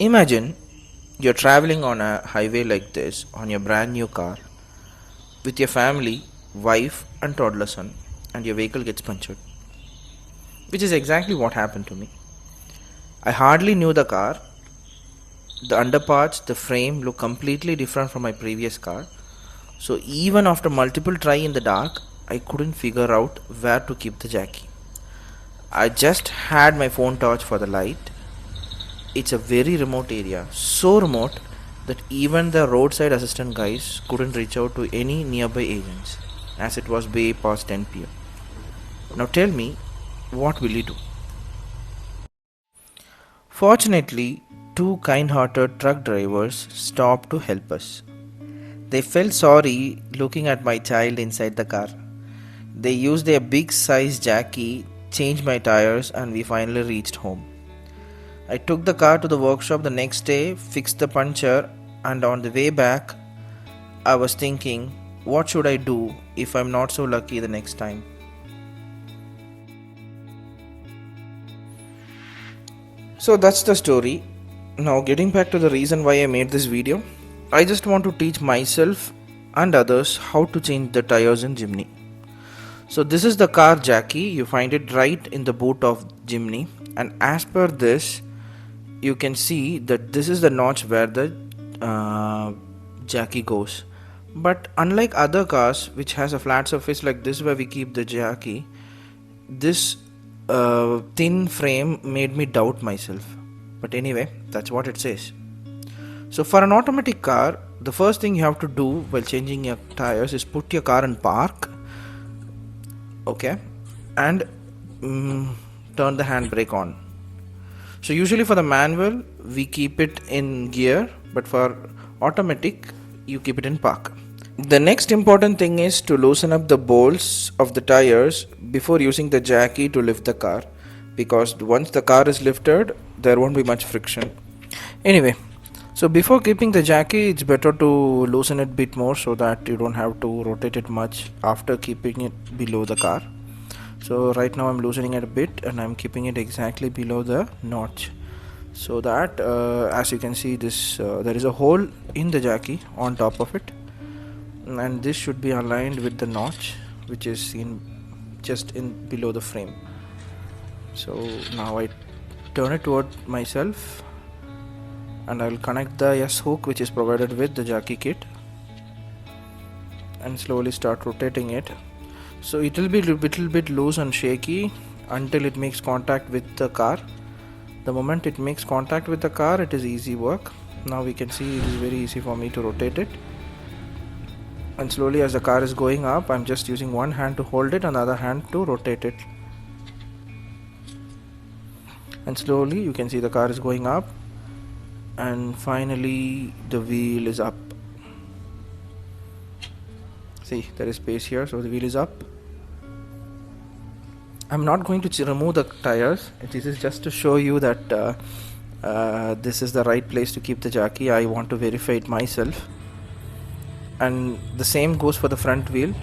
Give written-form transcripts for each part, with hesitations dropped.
Imagine you're traveling on a highway like this on your brand new car with your family, wife, and toddler son, and your vehicle gets punctured, which is exactly what happened to me. I hardly knew the car. The underparts, the frame look completely different from my previous car. So even after multiple try in the dark, I couldn't figure out where to keep the jacky. I just had my phone torch for the light. It's a very remote area, so remote that even the roadside assistant guys couldn't reach out to any nearby agents, as it was way past 10 pm. Now tell me, what will you do? Fortunately, two kind hearted truck drivers stopped to help us. They felt sorry looking at my child inside the car. They used their big size jacky, changed my tires, and we finally reached home. I took the car to the workshop the next day, fixed the puncture, and on the way back, I was thinking, what should I do if I'm not so lucky the next time? So that's the story. Now, getting back to the reason why I made this video, I just want to teach myself and others how to change the tires in Jimny. So, this is the car jacky. You find it right in the boot of Jimny, and as per this, you can see that this is the notch where the jacky goes. But unlike other cars which has a flat surface like this where we keep the jacky, this thin frame made me doubt myself. But anyway, that's what it says. So for an automatic car, the first thing you have to do while changing your tires is put your car in park, okay, and turn the handbrake on. So usually for the manual, we keep it in gear, but for automatic, you keep it in park. The next important thing is to loosen up the bolts of the tires before using the jacky to lift the car, because once the car is lifted, there won't be much friction. Anyway, so before keeping the jacky, it's better to loosen it a bit more so that you don't have to rotate it much after keeping it below the car. So right now I'm loosening it a bit and I'm keeping it exactly below the notch, so that as you can see, this there is a hole in the jacky on top of it, and this should be aligned with the notch which is seen just in below the frame. So now I turn it toward myself and I will connect the S hook which is provided with the jacky kit and slowly start rotating it. So it will be a little bit loose and shaky until it makes contact with the car. The moment it makes contact with the car, it is easy work. Now we can see it is very easy for me to rotate it. And slowly as the car is going up, I'm just using one hand to hold it and the other hand to rotate it. And slowly you can see the car is going up and finally the wheel is up. See, there is space here, so the wheel is up. I'm not going to remove the tires. This is just to show you that this is the right place to keep the jacky. I want to verify it myself. And the same goes for the front wheel.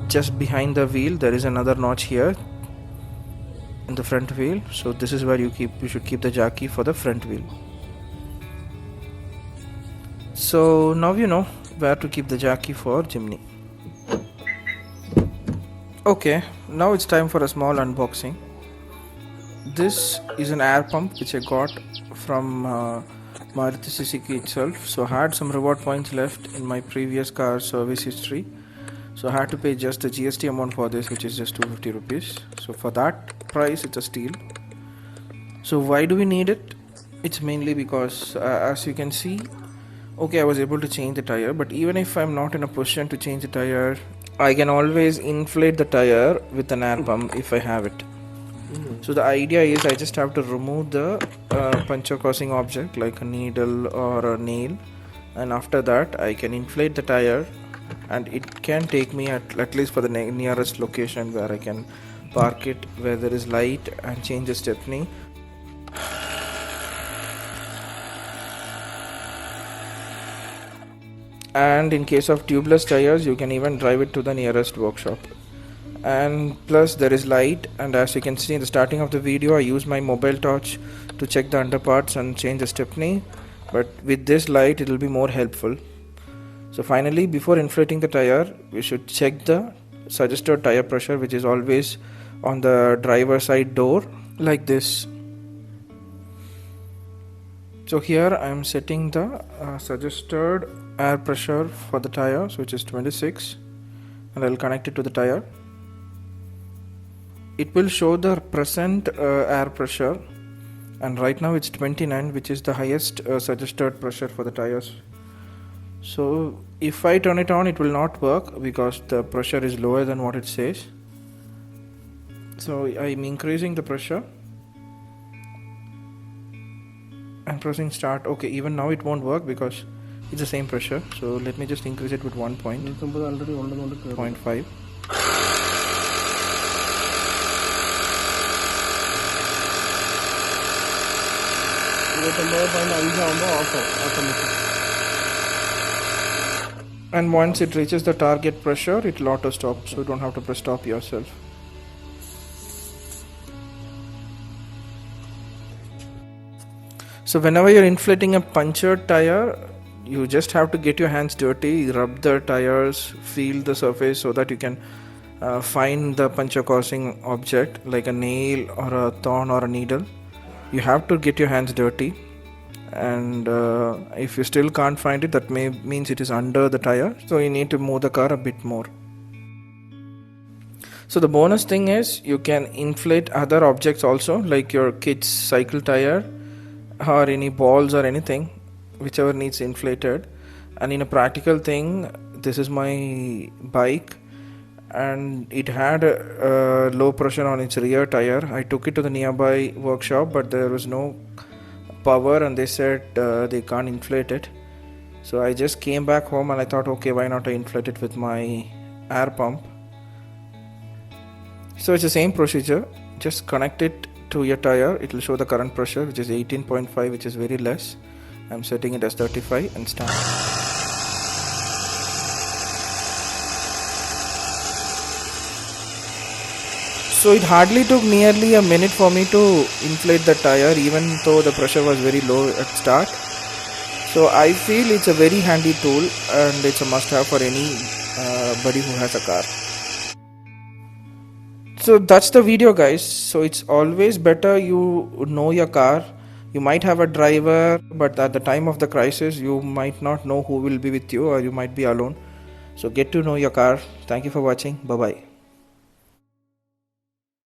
Just behind the wheel there is another notch here in the front wheel. So this is where you should keep the jacky for the front wheel. So now you know where to keep the jacky for Jimny. Okay, now it's time for a small unboxing. This is an air pump which I got from Maruti Suzuki itself. So I had some reward points left in my previous car service history. So I had to pay just the GST amount for this, which is just 250 rupees. So for that price, it's a steal. So why do we need it? It's mainly because as you can see, okay, I was able to change the tire, but even if I'm not in a position to change the tire, I can always inflate the tire with an air pump if I have it. So the idea is I just have to remove the puncture causing object like a needle or a nail, and after that I can inflate the tire and it can take me at least for the nearest location where I can park it, where there is light, and change the stepney. And in case of tubeless tires, you can even drive it to the nearest workshop. and plus there is light, and as you can see in the starting of the video I use my mobile torch to check the underparts and change the stepney, but with this light it will be more helpful. So finally, before inflating the tire, we should check the suggested tire pressure, which is always on the driver side door like this. So here I am setting the suggested air pressure for the tires, which is 26, and I will connect it to the tire. It will show the present air pressure, and right now it's 29, which is the highest suggested pressure for the tires. So if I turn it on, it will not work because the pressure is lower than what it says. So I am increasing the pressure and pressing start. Okay, even now it won't work because it's the same pressure. So let me just increase it with 1.5. And once it reaches the target pressure, it will auto stop, so you don't have to press stop yourself. So whenever you're inflating a punctured tire, you just have to get your hands dirty, rub the tires, feel the surface so that you can find the puncture causing object like a nail or a thorn or a needle. You have to get your hands dirty, and if you still can't find it, that means it is under the tire, so you need to move the car a bit more. So the bonus thing is you can inflate other objects also, like your kid's cycle tire or any balls or anything, whichever needs inflated. And in a practical thing, this is my bike and it had a low pressure on its rear tire. I took it to the nearby workshop, but there was no power and they said they can't inflate it. So I just came back home and I thought, okay, why not I inflate it with my air pump. So it's the same procedure, just connect it to your tire. It will show the current pressure, which is 18.5, which is very less. I'm setting it as 35 and start. So it hardly took nearly a minute for me to inflate the tire, even though the pressure was very low at start. So I feel it's a very handy tool and it's a must have for anybody who has a car. So that's the video, guys. So it's always better you know your car. You might have a driver, but at the time of the crisis you might not know who will be with you, or you might be alone. So get to know your car. Thank you for watching. Bye bye.